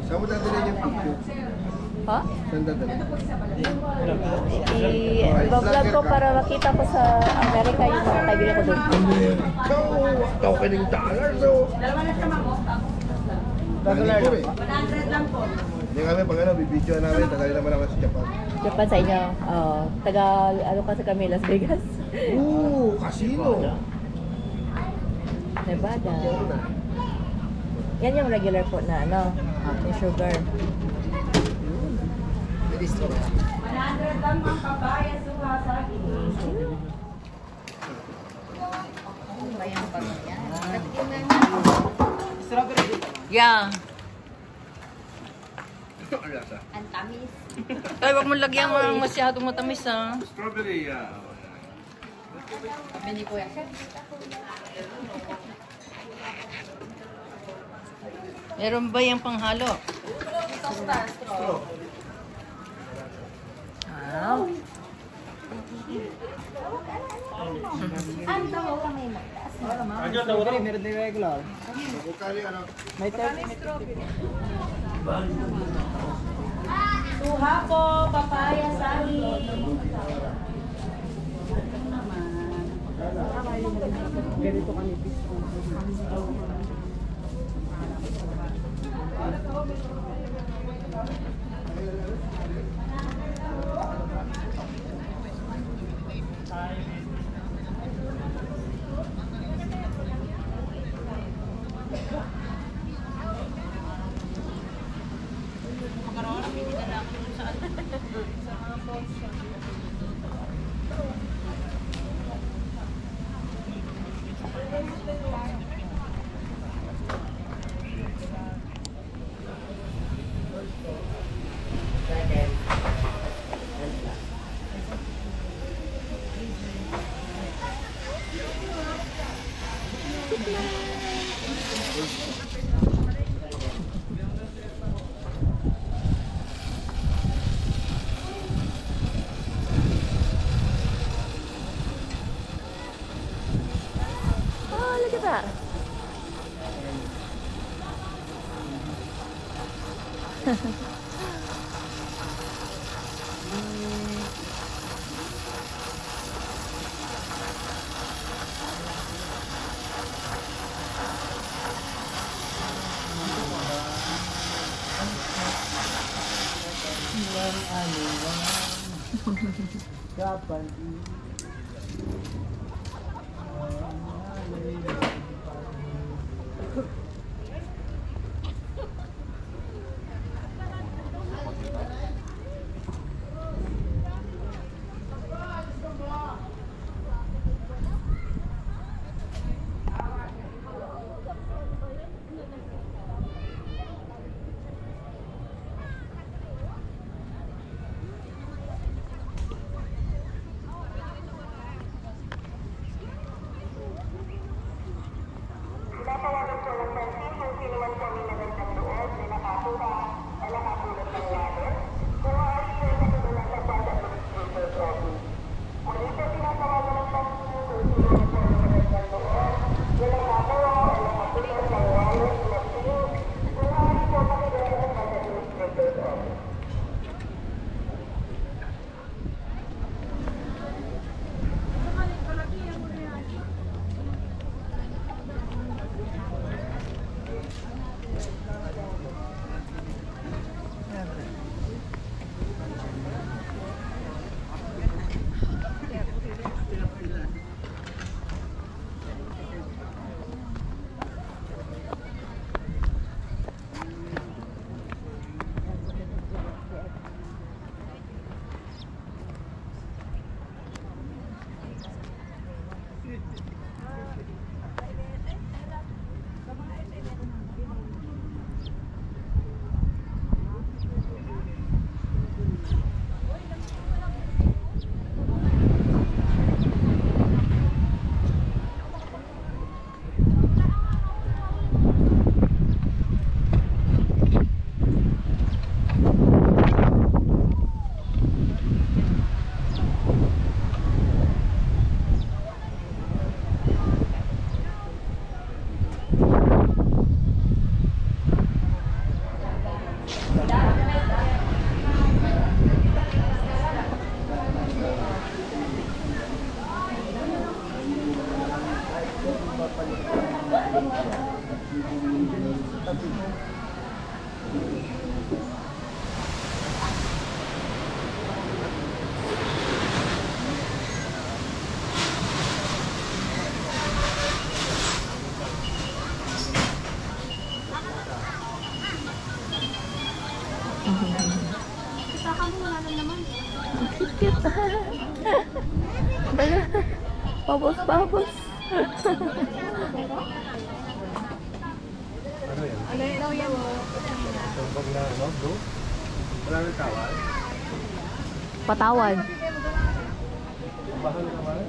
Saan mo dadalhin yung picture? Ha? Saan dadalhin? I-vlog ko para makita ko sa Amerika yung mga kaibigan ko doon. Amerika! Ikaw kining dollar, so... Dalawa na siya mamo. Dollar na. 100 lang po. Hindi kami pag ano, bibidyo namin, tagali naman naman sa Japan. Japan sa inyo. Taga, ano kasi kami, Las Vegas. Oo, casino. Nevada. Yan yung regular po na ano, yung sugar. 100 lang mga papaya, suha, sagi. Yeah. Ang lasa. Ang tamis. Ay, wag mo lagyan mo masyadong matamis ha. Strawberry, Bini ko yan. Meron ba yung panghalo? Straw. Wow. Ang tawa ka may matas. Meron din regular. Bukali, ano? May 30. Suha po, papaya, sagi. Ganito kanipis. Oh, look at that. Japan. Cute. Babos, babos. Ano yan? Tumpag na, no? Bro? Wala nang tawal? Patawad. Bahal naman?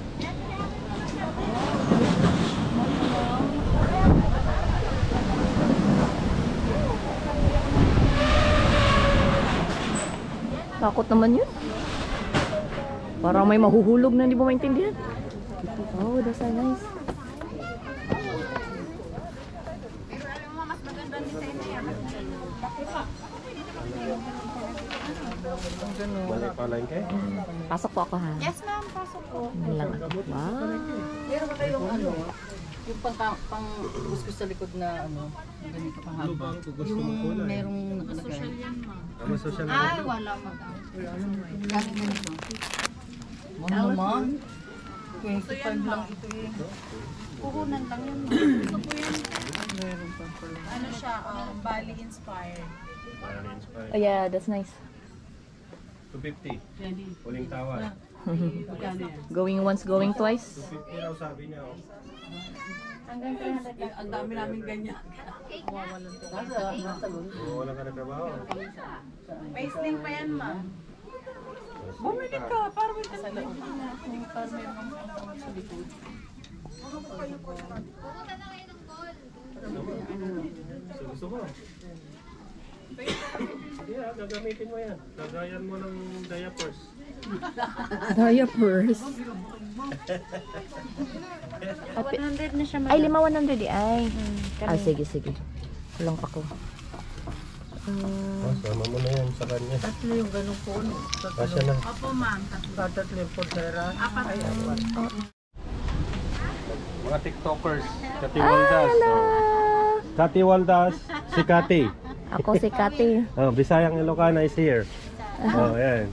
Takot naman yun. Parang may mahuhulog na hindi mo maintindihan. Oh, that's so nice. Mali pala yung kayo? Pasok po ako ha. Yes, ma'am. Pasok po. Yan lang. Wow. Meron ba kayong ano? Yung pang gusto sa likod na ano, ganito pang haba. Yung merong nakalagay. Mas social Ay, wala, madam. Kaya ganito. Ano naman? 25 lang ito eh. Puhunan lang yun. Ito po yun. Meron pa pala. Ano siya, Bali inspired. Oh yeah, that's nice. 250. Huling tawal. Going once, going twice. 250 raw sabi niya. Oh. Hanggang 300 lang. Ang dami namin ganyan. Nasa loob. Oh, wala ka na trabaho. Pasting pa yan, ma'am. Bumili ka, para may sa loob. Para may mga sa likod. Gusto mo? Yeah, gagamitin mo yan. Lagayan mo ng diapers. Diapers. 100 na siya, Ay, 5,100 eh. Ay. Ah, sige, sige. Kulang pa ko. Oh, sama mo na yan sa kanya. Tatlo yung ganun po. Kasya na. Opo, ma'am. Tatlo yung portera. Apat. Mga TikTokers. Kati Waldas. Oh. Kati Waldas. Si Kati. Ako si Kati. Oh, Bisayang Ilocana is here. Oh, yan.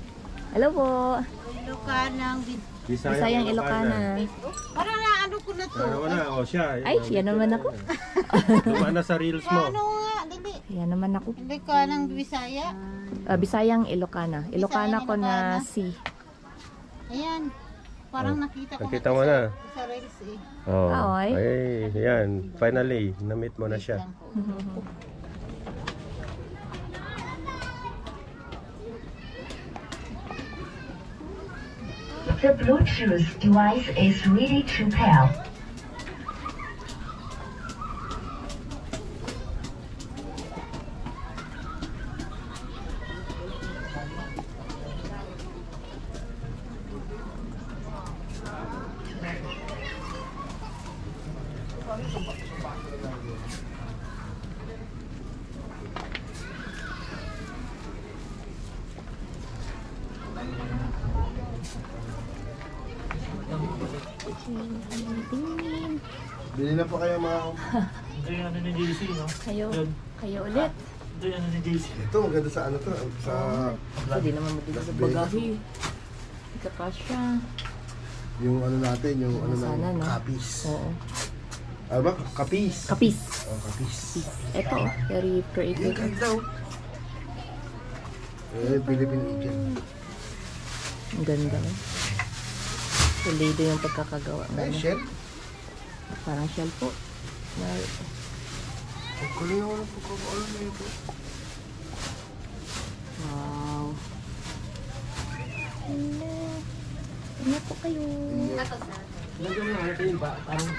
Hello po. Lukanang Bisayang Ilocana. Parang na ano ko na to. Ano na? Oh, siya. Ay, yan naman ako. Lumana sa reels mo. Ano nga, dili. Yan naman ako. Lukanang Bisaya. Bisayang Ilocana. Ilocana ko na C. Ayan. Parang nakita ko Nakita mo na. sa reels eh. Oh. Ay. Ay, yan. Finally, na-meet mo na siya. The Bluetooth device is ready to pair. Bili na po kayo mga... Ito yung ano ni JC, no? Kayo ulit. Ito yung ano ni JC. Ito, maganda sa ano to. Sa... Hindi naman matigas sa bagahe. Ikakasya. Yung ano natin, yung ano Sana, ng no? kapis. Oo. Ano ba? Kapis. Kapis. Oh, kapis. Ito, very Yung creative. ganda oh. Philippine Agent. Ang ganda. Pulido yung pagkakagawa. Ay, Ano? shell. Parang shell po. Ang kulit ako ng pagkakaalam na ito. Wow. Hello. Ano po kayo? Lagyan mo natin yung ba? Parang,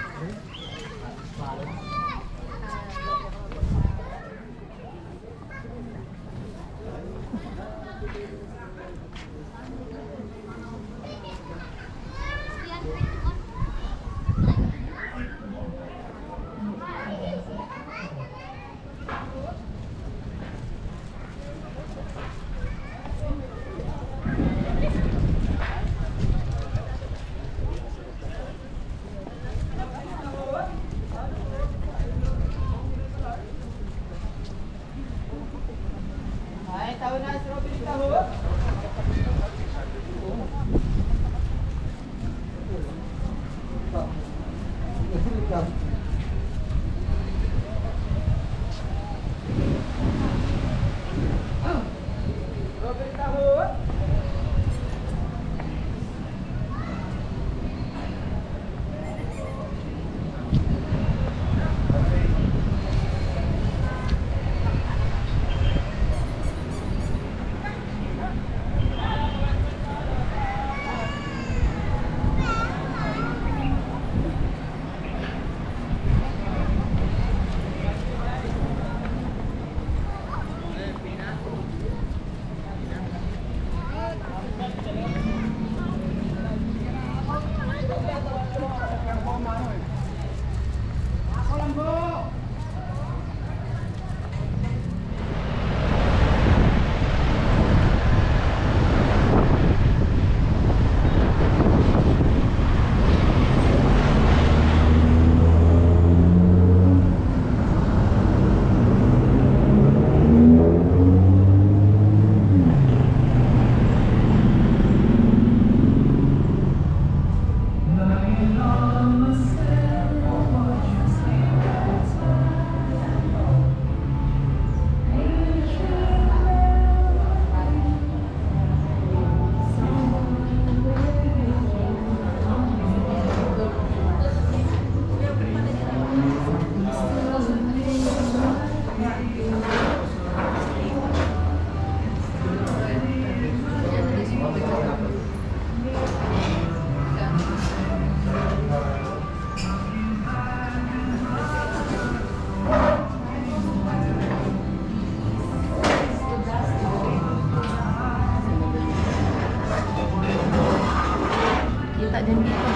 Kita din dito.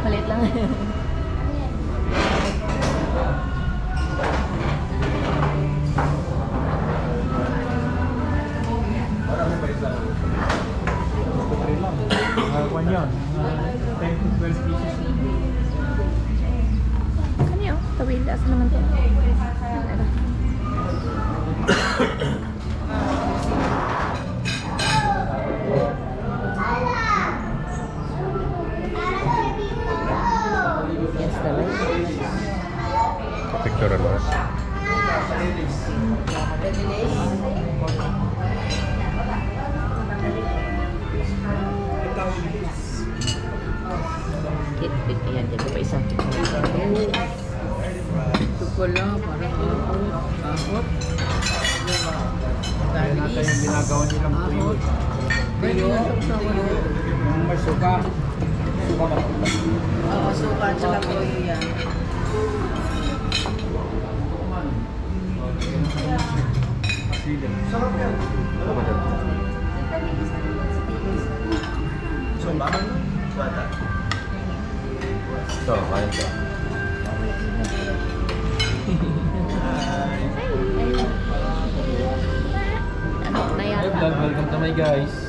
Malit lang. Kwan yun. 10 to 12 pieces. Ano yun? Tawid. Asa naman to? Yes, naman. Picture ano? Hit, ayan. Dito pa isa. Ito pala, parang ahot. Kaya natin yung ginagawa nilang tuyo. Tuyo. Yung may suka. Suka ba? Oo, suka at saka tuyo yan. Sarap yan. Ano ba dyan? Sumba? Bata? Ito, kain ka. Ano na yan? Hey vlog, welcome to my guys.